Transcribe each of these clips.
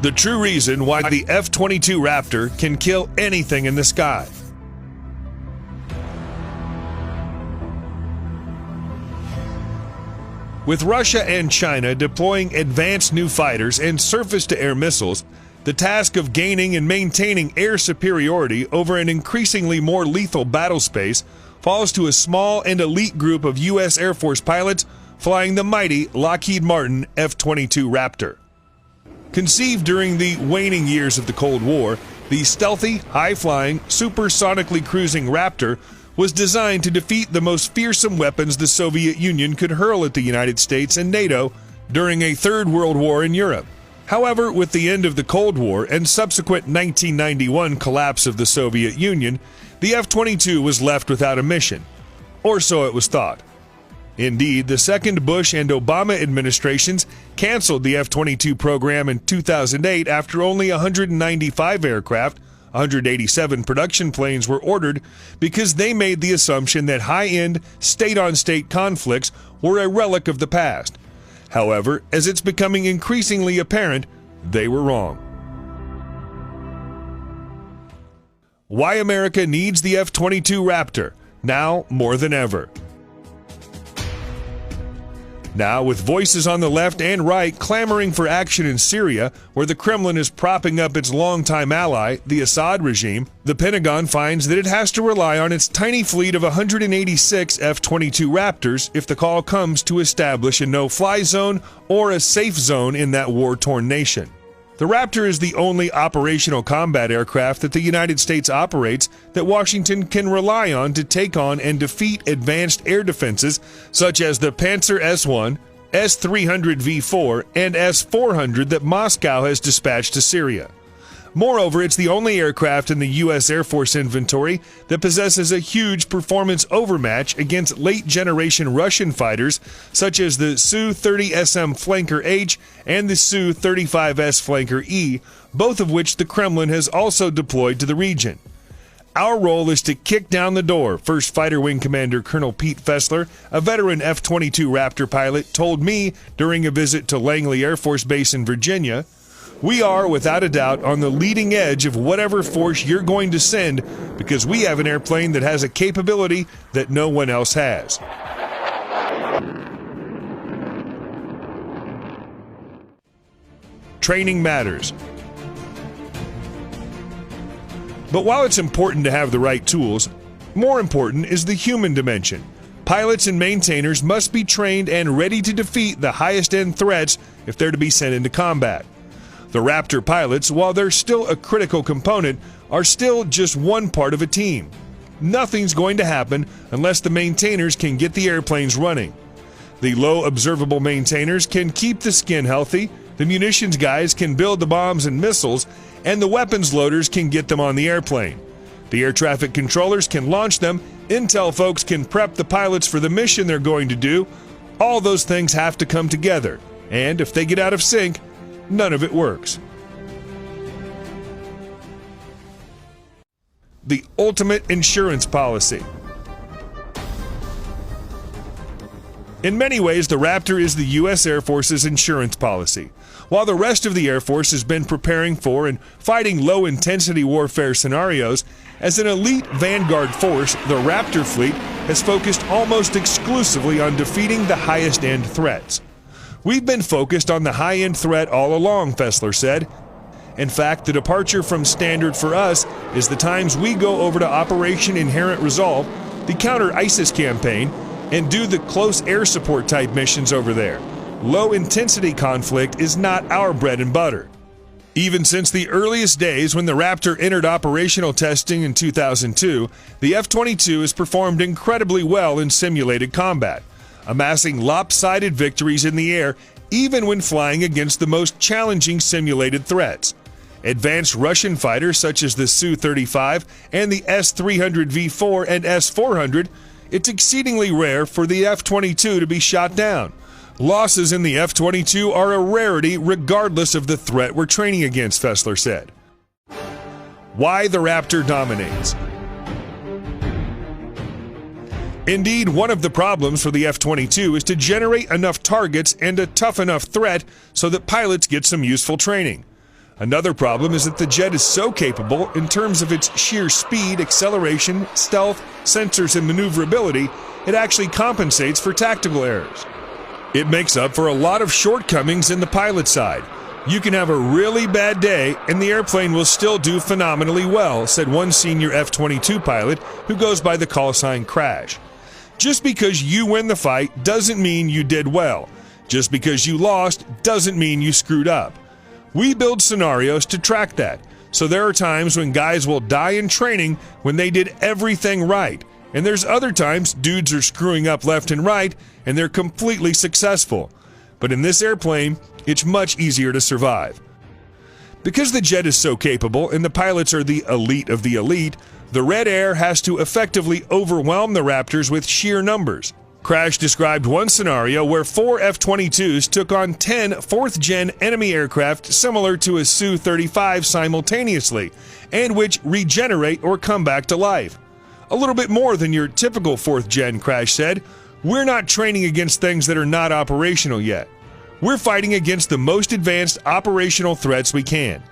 The true reason why the F-22 Raptor can kill anything in the sky. With Russia and China deploying advanced new fighters and surface-to-air missiles, the task of gaining and maintaining air superiority over an increasingly more lethal battle space falls to a small and elite group of U.S. Air Force pilots flying the mighty Lockheed Martin F-22 Raptor. Conceived during the waning years of the Cold War, the stealthy, high-flying, supersonically cruising Raptor was designed to defeat the most fearsome weapons the Soviet Union could hurl at the United States and NATO during a Third World War in Europe. However, with the end of the Cold War and subsequent 1991 collapse of the Soviet Union, the F-22 was left without a mission, or so it was thought. Indeed, the second Bush and Obama administrations canceled the F-22 program in 2008 after only 195 aircraft, 187 production planes were ordered because they made the assumption that high-end, state-on-state conflicts were a relic of the past. However, as it's becoming increasingly apparent, they were wrong. Why America needs the F-22 Raptor, now more than ever. Now, with voices on the left and right clamoring for action in Syria, where the Kremlin is propping up its longtime ally, the Assad regime, the Pentagon finds that it has to rely on its tiny fleet of 186 F-22 Raptors if the call comes to establish a no-fly zone or a safe zone in that war-torn nation. The Raptor is the only operational combat aircraft that the United States operates that Washington can rely on to take on and defeat advanced air defenses such as the Panzer S-1, S-300 V4, and S-400 that Moscow has dispatched to Syria. Moreover, it's the only aircraft in the U.S. Air Force inventory that possesses a huge performance overmatch against late-generation Russian fighters such as the Su-30SM Flanker H and the Su-35S Flanker E, both of which the Kremlin has also deployed to the region. Our role is to kick down the door, First Fighter Wing Commander Colonel Pete Fessler, a veteran F-22 Raptor pilot, told me during a visit to Langley Air Force Base in Virginia. We are, without a doubt, on the leading edge of whatever force you're going to send because we have an airplane that has a capability that no one else has. Training matters. But while it's important to have the right tools, more important is the human dimension. Pilots and maintainers must be trained and ready to defeat the highest-end threats if they're to be sent into combat. The Raptor pilots, while they're still a critical component, are still just one part of a team. Nothing's going to happen unless the maintainers can get the airplanes running. The low observable maintainers can keep the skin healthy, the munitions guys can build the bombs and missiles, and the weapons loaders can get them on the airplane. The air traffic controllers can launch them, intel folks can prep the pilots for the mission they're going to do. All those things have to come together, and if they get out of sync, none of it works. The ultimate insurance policy. In many ways, the Raptor is the U.S. Air Force's insurance policy. While the rest of the Air Force has been preparing for and fighting low-intensity warfare scenarios, as an elite vanguard force, the Raptor fleet has focused almost exclusively on defeating the highest-end threats. We've been focused on the high-end threat all along, Fessler said. In fact, the departure from standard for us is the times we go over to Operation Inherent Resolve, the counter-ISIS campaign, and do the close air support type missions over there. Low-intensity conflict is not our bread and butter. Even since the earliest days when the Raptor entered operational testing in 2002, the F-22 has performed incredibly well in simulated combat, amassing lopsided victories in the air even when flying against the most challenging simulated threats. Advanced Russian fighters such as the Su-35 and the S-300 V4 and S-400, it's exceedingly rare for the F-22 to be shot down. Losses in the F-22 are a rarity regardless of the threat we're training against, Fessler said. Why the Raptor dominates. Indeed, one of the problems for the F-22 is to generate enough targets and a tough enough threat so that pilots get some useful training. Another problem is that the jet is so capable in terms of its sheer speed, acceleration, stealth, sensors, and maneuverability, it actually compensates for tactical errors. It makes up for a lot of shortcomings in the pilot side. You can have a really bad day and the airplane will still do phenomenally well, said one senior F-22 pilot who goes by the call sign Crash. Just because you win the fight doesn't mean you did well. Just because you lost doesn't mean you screwed up. We build scenarios to track that, so there are times when guys will die in training when they did everything right, and there's other times dudes are screwing up left and right and they're completely successful. But in this airplane, it's much easier to survive. Because the jet is so capable and the pilots are the elite of the elite, the Red Air has to effectively overwhelm the Raptors with sheer numbers. Crash described one scenario where 4 F-22s took on 10 fourth-gen enemy aircraft similar to a Su-35 simultaneously, and which regenerate or come back to life. A little bit more than your typical fourth-gen, Crash said. We're not training against things that are not operational yet. We're fighting against the most advanced operational threats we can.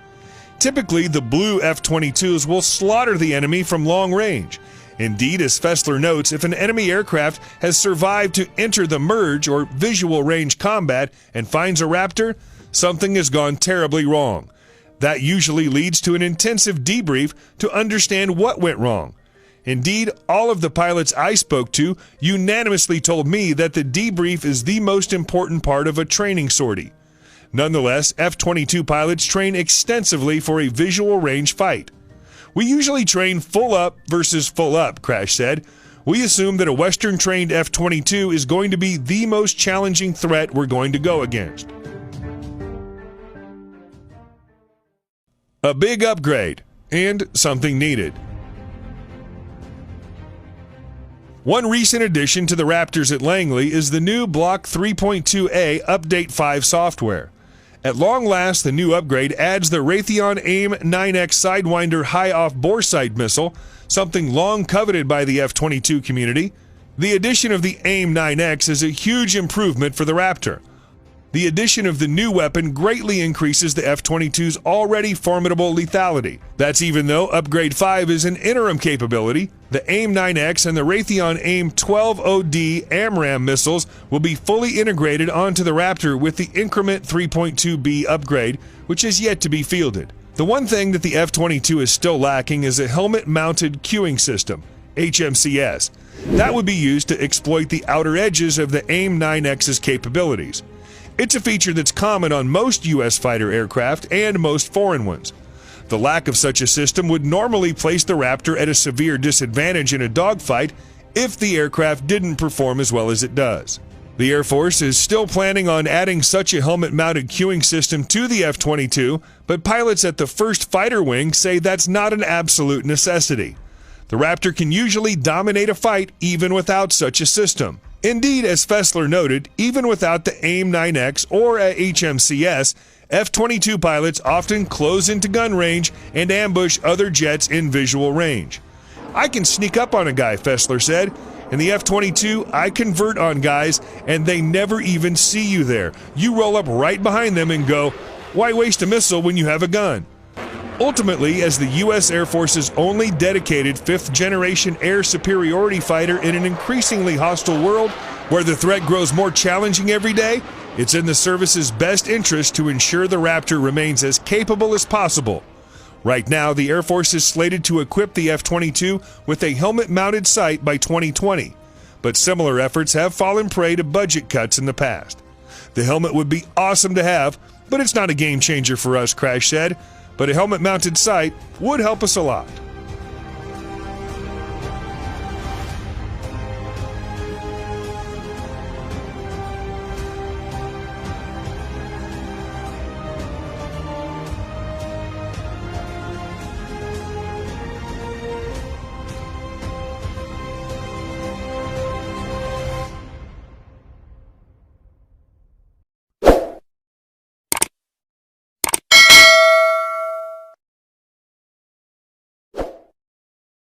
Typically, the blue F-22s will slaughter the enemy from long range. Indeed, as Fessler notes, if an enemy aircraft has survived to enter the merge or visual range combat and finds a Raptor, something has gone terribly wrong. That usually leads to an intensive debrief to understand what went wrong. Indeed, all of the pilots I spoke to unanimously told me that the debrief is the most important part of a training sortie. Nonetheless, F-22 pilots train extensively for a visual range fight. We usually train full up versus full up, Crash said. We assume that a Western-trained F-22 is going to be the most challenging threat we're going to go against. A big upgrade, and something needed. One recent addition to the Raptors at Langley is the new Block 3.2A Update 5 software. At long last, the new upgrade adds the Raytheon AIM-9X Sidewinder high-off boresight missile, something long coveted by the F-22 community. The addition of the AIM-9X is a huge improvement for the Raptor. The addition of the new weapon greatly increases the F-22's already formidable lethality. That's even though Upgrade 5 is an interim capability. The AIM-9X and the Raytheon AIM-12OD AMRAAM missiles will be fully integrated onto the Raptor with the Increment 3.2B upgrade, which is yet to be fielded. The one thing that the F-22 is still lacking is a helmet-mounted cueing system, HMCS. That would be used to exploit the outer edges of the AIM-9X's capabilities. It's a feature that's common on most U.S. fighter aircraft and most foreign ones. The lack of such a system would normally place the Raptor at a severe disadvantage in a dogfight if the aircraft didn't perform as well as it does. The Air Force is still planning on adding such a helmet-mounted cueing system to the F-22, but pilots at the 1st Fighter Wing say that's not an absolute necessity. The Raptor can usually dominate a fight even without such a system. Indeed, as Fessler noted, even without the AIM-9X or a HMCS, F-22 pilots often close into gun range and ambush other jets in visual range. I can sneak up on a guy, Fessler said. In the F-22, I convert on guys and they never even see you there. You roll up right behind them and go, "Why waste a missile when you have a gun?" Ultimately, as the U.S. Air Force's only dedicated 5th-generation air superiority fighter in an increasingly hostile world where the threat grows more challenging every day, it's in the service's best interest to ensure the Raptor remains as capable as possible. Right now, the Air Force is slated to equip the F-22 with a helmet-mounted sight by 2020, but similar efforts have fallen prey to budget cuts in the past. The helmet would be awesome to have, but it's not a game changer for us, Crash said. But a helmet-mounted sight would help us a lot.